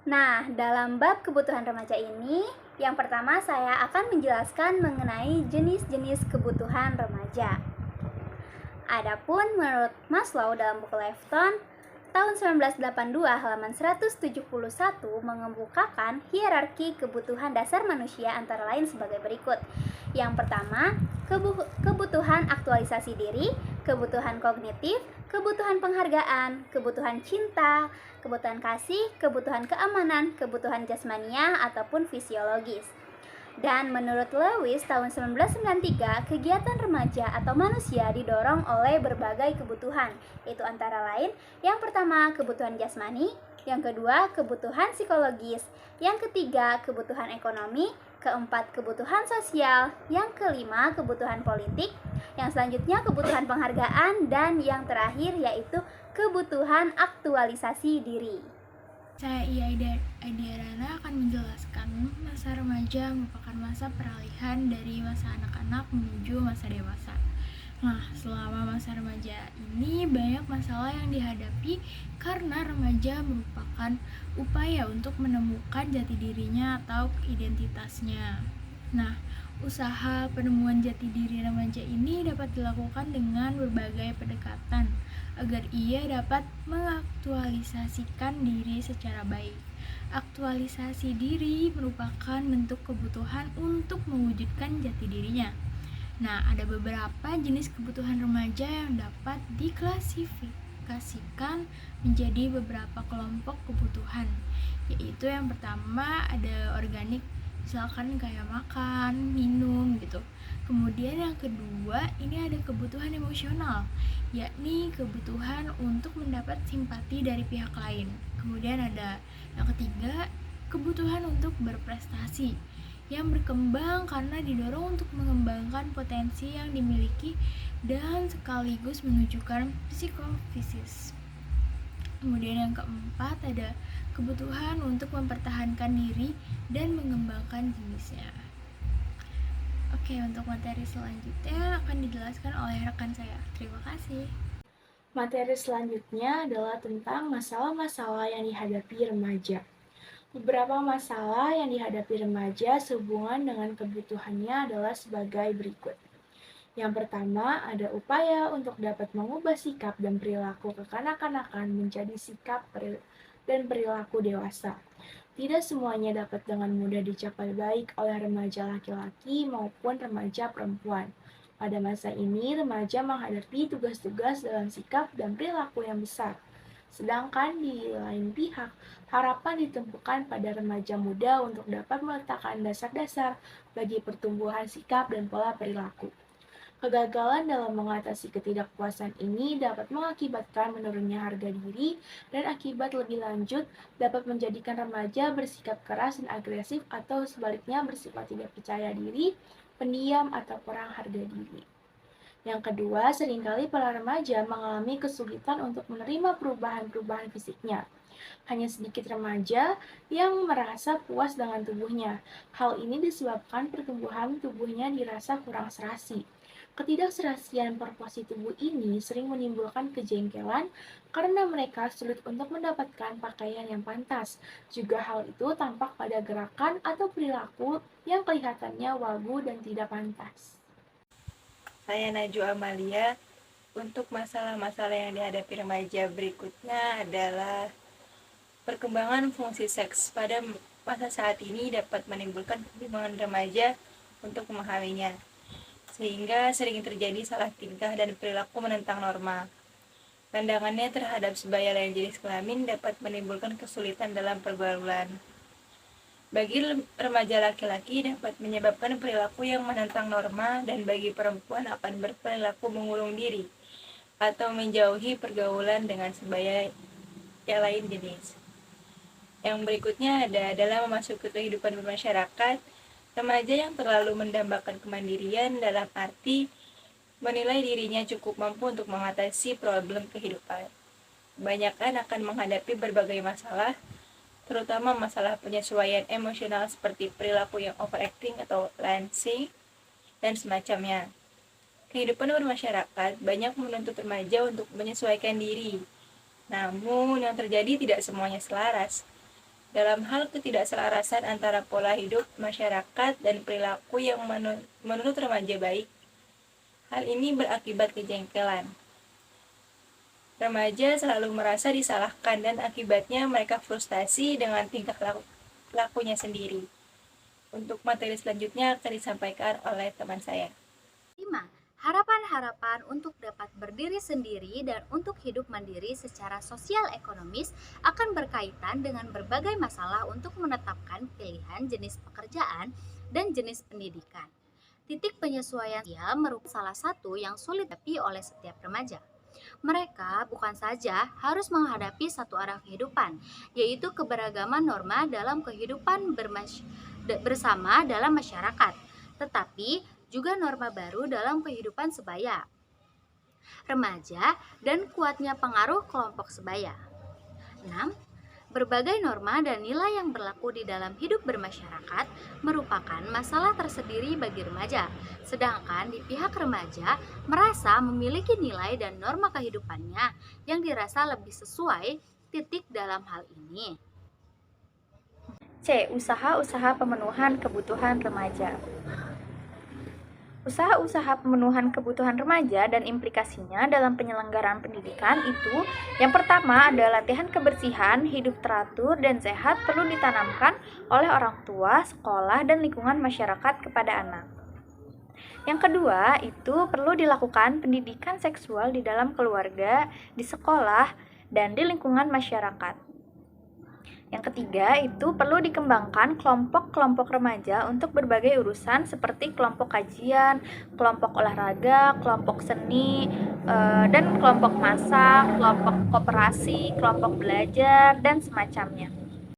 Nah, dalam bab kebutuhan remaja ini, yang pertama saya akan menjelaskan mengenai jenis-jenis kebutuhan remaja. Adapun menurut Maslow dalam buku Lifton, tahun 1982 halaman 171 mengemukakan hierarki kebutuhan dasar manusia antara lain sebagai berikut. Yang pertama, kebutuhan aktualisasi diri, kebutuhan kognitif, kebutuhan penghargaan, kebutuhan cinta, kebutuhan kasih, kebutuhan keamanan, kebutuhan jasmania ataupun fisiologis. Dan menurut Lewis tahun 1993, kegiatan remaja atau manusia didorong oleh berbagai kebutuhan, yaitu antara lain yang pertama kebutuhan jasmani, yang kedua kebutuhan psikologis, yang ketiga kebutuhan ekonomi, keempat kebutuhan sosial, yang kelima kebutuhan politik, yang selanjutnya kebutuhan penghargaan, dan yang terakhir yaitu kebutuhan aktualisasi diri. Saya Aidiarana akan menjelaskan masa remaja merupakan masa peralihan dari masa anak-anak menuju masa dewasa. Nah, selama masa remaja ini banyak masalah yang dihadapi karena remaja merupakan upaya untuk menemukan jati dirinya atau identitasnya. Nah, usaha penemuan jati diri remaja ini dapat dilakukan dengan berbagai pendekatan agar ia dapat mengaktualisasikan diri secara baik. Aktualisasi diri merupakan bentuk kebutuhan untuk mewujudkan jati dirinya. Nah, ada beberapa jenis kebutuhan remaja yang dapat diklasifikasikan menjadi beberapa kelompok kebutuhan, yaitu yang pertama ada organik, misalkan kayak makan, minum gitu. Kemudian yang kedua, ini ada kebutuhan emosional, yakni kebutuhan untuk mendapat simpati dari pihak lain. Kemudian ada yang ketiga, kebutuhan untuk berprestasi, yang berkembang karena didorong untuk mengembangkan potensi yang dimiliki dan sekaligus menunjukkan psikofisis. Kemudian yang keempat ada kebutuhan untuk mempertahankan diri dan mengembangkan jenisnya. Oke, untuk materi selanjutnya akan dijelaskan oleh rekan saya. Terima kasih. Materi selanjutnya adalah tentang masalah-masalah yang dihadapi remaja. Beberapa masalah yang dihadapi remaja sehubungan dengan kebutuhannya adalah sebagai berikut. Yang pertama, ada upaya untuk dapat mengubah sikap dan perilaku kekanak-kanakan menjadi sikap dan perilaku dewasa. Tidak semuanya dapat dengan mudah dicapai baik oleh remaja laki-laki maupun remaja perempuan. Pada masa ini, remaja menghadapi tugas-tugas dalam sikap dan perilaku yang besar. Sedangkan di lain pihak, harapan ditumpukan pada remaja muda untuk dapat meletakkan dasar-dasar bagi pertumbuhan sikap dan pola perilaku. Kegagalan dalam mengatasi ketidakpuasan ini dapat mengakibatkan menurunnya harga diri dan akibat lebih lanjut dapat menjadikan remaja bersikap keras dan agresif atau sebaliknya bersifat tidak percaya diri, pendiam, atau kurang harga diri. Yang kedua, seringkali para remaja mengalami kesulitan untuk menerima perubahan-perubahan fisiknya. Hanya sedikit remaja yang merasa puas dengan tubuhnya. Hal ini disebabkan pertumbuhan tubuhnya dirasa kurang serasi. Ketidakserasian proporsi tubuh ini sering menimbulkan kejengkelan karena mereka sulit untuk mendapatkan pakaian yang pantas. Juga hal itu tampak pada gerakan atau perilaku yang kelihatannya wagu dan tidak pantas. Saya Najwa Amalia. Untuk masalah-masalah yang dihadapi remaja berikutnya adalah perkembangan fungsi seks pada masa saat ini dapat menimbulkan kebimbangan remaja untuk memahaminya, sehingga sering terjadi salah tingkah dan perilaku menentang norma. Pandangannya terhadap sebaya lain jenis kelamin dapat menimbulkan kesulitan dalam pergaulan. Bagi remaja laki-laki dapat menyebabkan perilaku yang menentang norma, dan bagi perempuan akan berperilaku mengurung diri atau menjauhi pergaulan dengan sebaya yang lain jenis. Yang berikutnya adalah memasuki kehidupan bermasyarakat. Remaja yang terlalu mendambakan kemandirian dalam arti menilai dirinya cukup mampu untuk mengatasi problem kehidupan. Kebanyakan akan menghadapi berbagai masalah, terutama masalah penyesuaian emosional seperti perilaku yang overacting atau lancing dan semacamnya. Kehidupan bermasyarakat banyak menuntut remaja untuk menyesuaikan diri, namun yang terjadi tidak semuanya selaras. dalam hal ketidakselarasan antara pola hidup masyarakat dan perilaku yang menurut remaja baik. Hal ini berakibat kejengkelan. Remaja selalu merasa disalahkan dan akibatnya mereka frustasi dengan tingkah lakunya sendiri. Untuk materi selanjutnya akan disampaikan oleh teman saya. 5. Harapan-harapan untuk dapat berdiri sendiri dan untuk hidup mandiri secara sosial ekonomis akan berkaitan dengan berbagai masalah untuk menetapkan pilihan jenis pekerjaan dan jenis pendidikan. Titik penyesuaian sosial merupakan salah satu yang sulit dihadapi oleh setiap remaja. Mereka bukan saja harus menghadapi satu arah kehidupan, yaitu keberagaman norma dalam kehidupan bersama dalam masyarakat, tetapi juga norma baru dalam kehidupan sebaya, remaja, dan kuatnya pengaruh kelompok sebaya. 6. Berbagai norma dan nilai yang berlaku di dalam hidup bermasyarakat merupakan masalah tersendiri bagi remaja, sedangkan di pihak remaja merasa memiliki nilai dan norma kehidupannya yang dirasa lebih sesuai. Dalam hal ini. C. Usaha-usaha pemenuhan kebutuhan remaja. Usaha-usaha pemenuhan kebutuhan remaja dan implikasinya dalam penyelenggaraan pendidikan itu, yang pertama adalah latihan kebersihan, hidup teratur dan sehat perlu ditanamkan oleh orang tua, sekolah, dan lingkungan masyarakat kepada anak. Yang kedua, itu perlu dilakukan pendidikan seksual di dalam keluarga, di sekolah, dan di lingkungan masyarakat. Yang ketiga, itu perlu dikembangkan kelompok-kelompok remaja untuk berbagai urusan seperti kelompok kajian, kelompok olahraga, kelompok seni, dan kelompok masak, kelompok koperasi, kelompok belajar, dan semacamnya.